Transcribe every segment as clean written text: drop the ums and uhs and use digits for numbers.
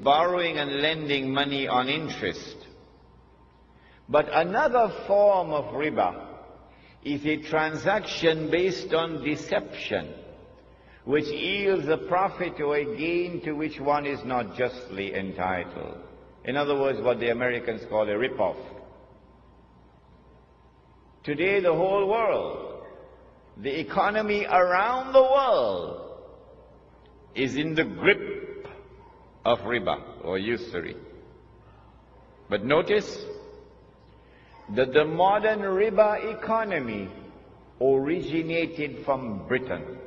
borrowing and lending money on interest. But another form of riba is a transaction based on deception, which yields a profit or a gain to which one is not justly entitled. In other words, what the Americans call a rip-off. Today, the whole world, the economy around the world, is in the grip of riba or usury. But notice that the modern riba economy originated from Britain.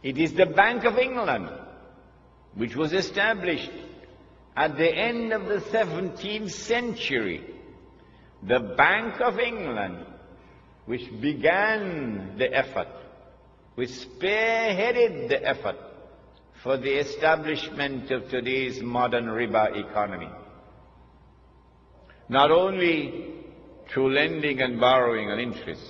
It is the Bank of England, which was established at the end of the 17th century. The Bank of England, which began the effort, which spearheaded the effort for the establishment of today's modern riba economy. Not only through lending and borrowing on interest,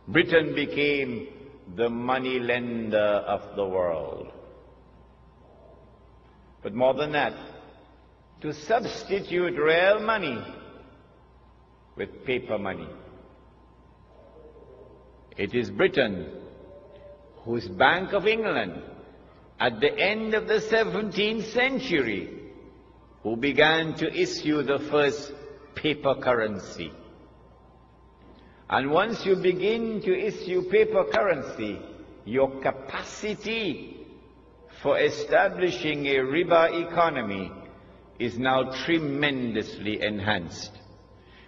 Britain became the money lender of the world. But more than that, to substitute real money with paper money. It is Britain whose Bank of England, at the end of the 17th century, who began to issue the first paper currency. And once you begin to issue paper currency, your capacity for establishing a riba economy is now tremendously enhanced.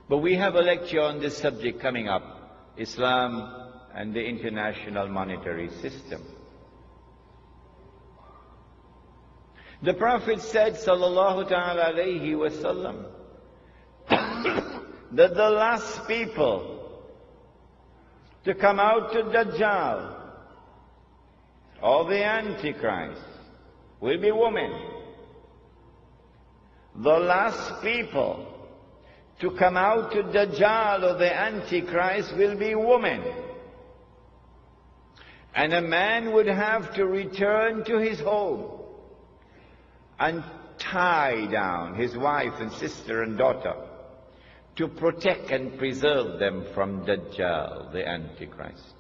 But we have a lecture on this subject coming up, Islam and the International Monetary System. The Prophet said, sallallahu ta'ala alayhi wa sallam, that the last people to come out to Dajjal, or the Antichrist, will be women. The last people to come out to Dajjal or the Antichrist will be women. And a man would have to return to his home and tie down his wife and sister and daughter to protect and preserve them from Dajjal, the Antichrist.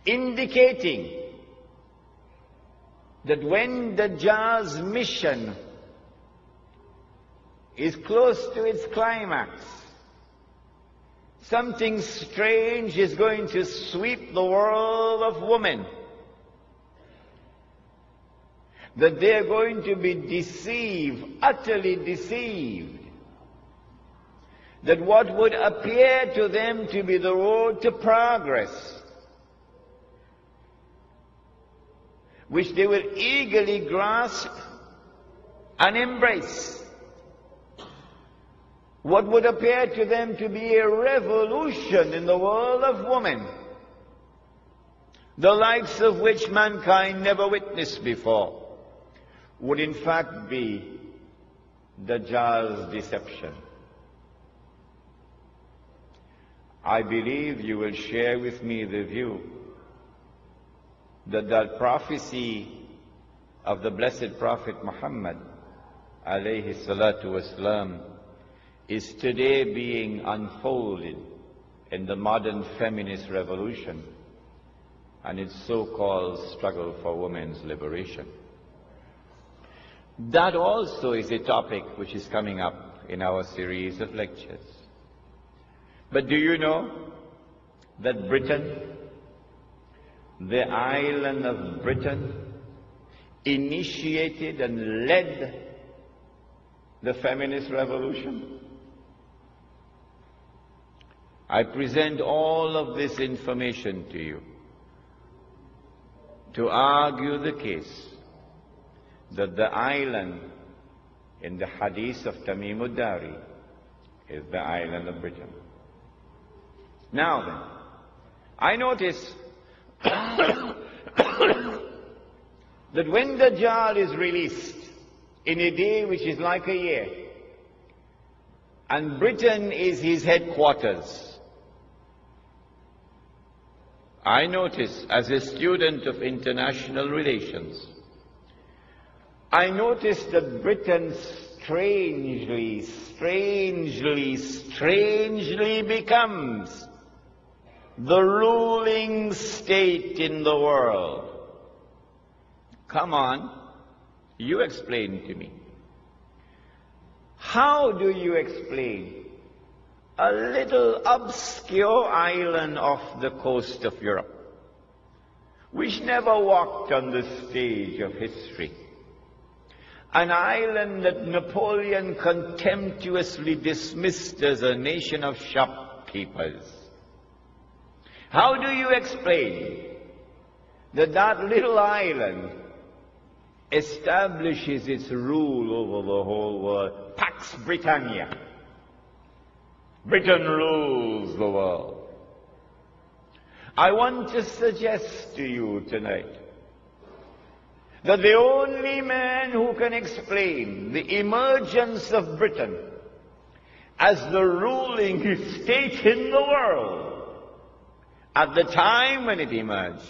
Indicating that when Dajjal's mission is close to its climax, something strange is going to sweep the world of women. That they are going to be deceived, utterly deceived. That what would appear to them to be the road to progress, which they will eagerly grasp and embrace, what would appear to them to be a revolution in the world of women, the likes of which mankind never witnessed before, would in fact be Dajjal's deception. I believe you will share with me the view that that prophecy of the blessed Prophet Muhammad alayhi salatu wasalam is today being unfolded in the modern feminist revolution and its so-called struggle for women's liberation. That also is a topic which is coming up in our series of lectures. But do you know that Britain, the island of Britain, initiated and led the feminist revolution? I present all of this information to you to argue the case that the island in the hadith of Tamim ud-Dari is the island of Britain. Now then, I notice that when Dajjal is released in a day which is like a year, and Britain is his headquarters, I notice as a student of international relations I noticed that Britain strangely becomes the ruling state in the world. Come on, you explain to me. How do you explain a little obscure island off the coast of Europe, which never walked on the stage of history? An island that Napoleon contemptuously dismissed as a nation of shopkeepers. How do you explain that that little island establishes its rule over the whole world? Pax Britannia. Britain rules the world. I want to suggest to you tonight that the only man who can explain the emergence of Britain as the ruling state in the world at the time when it emerged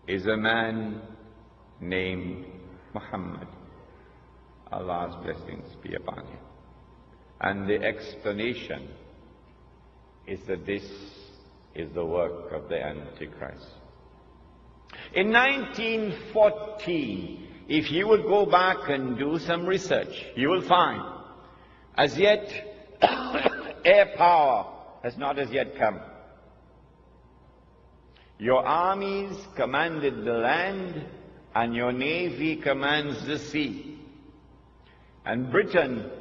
is a man named Muhammad. Allah's blessings be upon him. And the explanation is that this is the work of the Antichrist. In 1914, if you would go back and do some research, you will find, as yet, air power has not as yet come. Your armies commanded the land, and your navy commands the sea. And Britain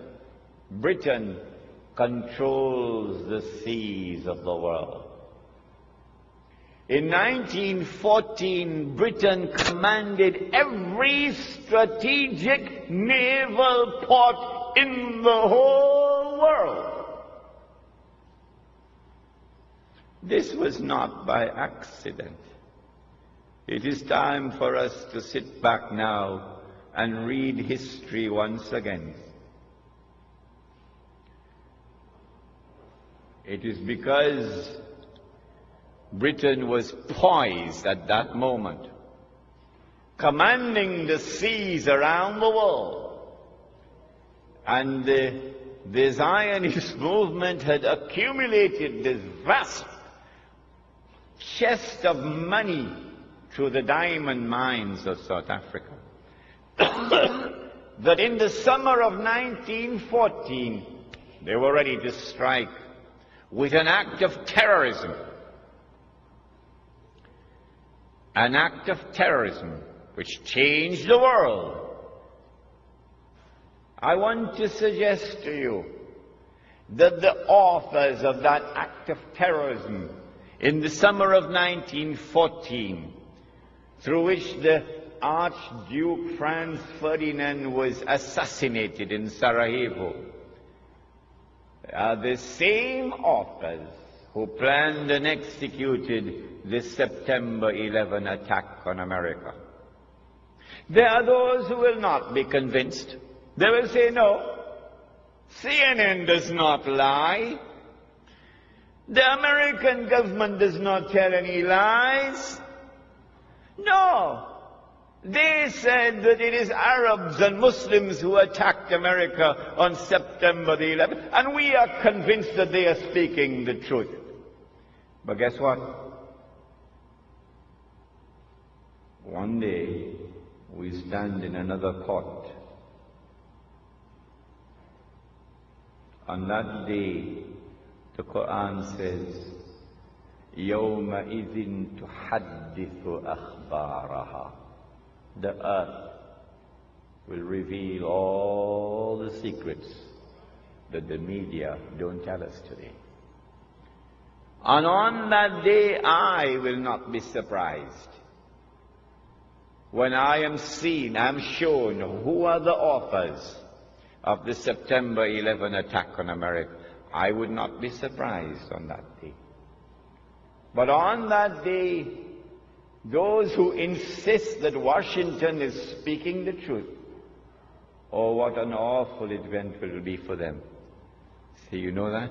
controls the seas of the world. In 1914, Britain commanded every strategic naval port in the whole world. This was not by accident. It is time for us to sit back now and read history once again. It is because Britain was poised at that moment, commanding the seas around the world, and the Zionist movement had accumulated this vast chest of money through the diamond mines of South Africa, that in the summer of 1914 they were ready to strike with an act of terrorism. An act of terrorism which changed the world. I want to suggest to you that the authors of that act of terrorism in the summer of 1914, through which the Archduke Franz Ferdinand was assassinated in Sarajevo, are the same authors who planned and executed the September 11 attack on America. There are those who will not be convinced. They will say, no, CNN does not lie. The American government does not tell any lies. No, they said that it is Arabs and Muslims who attacked America on September the 11th, and we are convinced that they are speaking the truth. But guess what? One day, we stand in another court. On that day, the Quran says, يَوْمَئِذٍ تُحَدِّثُ أَخْبَارَهَا. The earth will reveal all the secrets that the media don't tell us today. And on that day, I will not be surprised when I am shown who are the authors of the September 11 attack on America. I would not be surprised on that day. But on that day, those who insist that Washington is speaking the truth, oh, what an awful event will be for them. Say, you know that?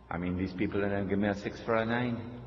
I mean, these people are going to give me a 6 for a 9.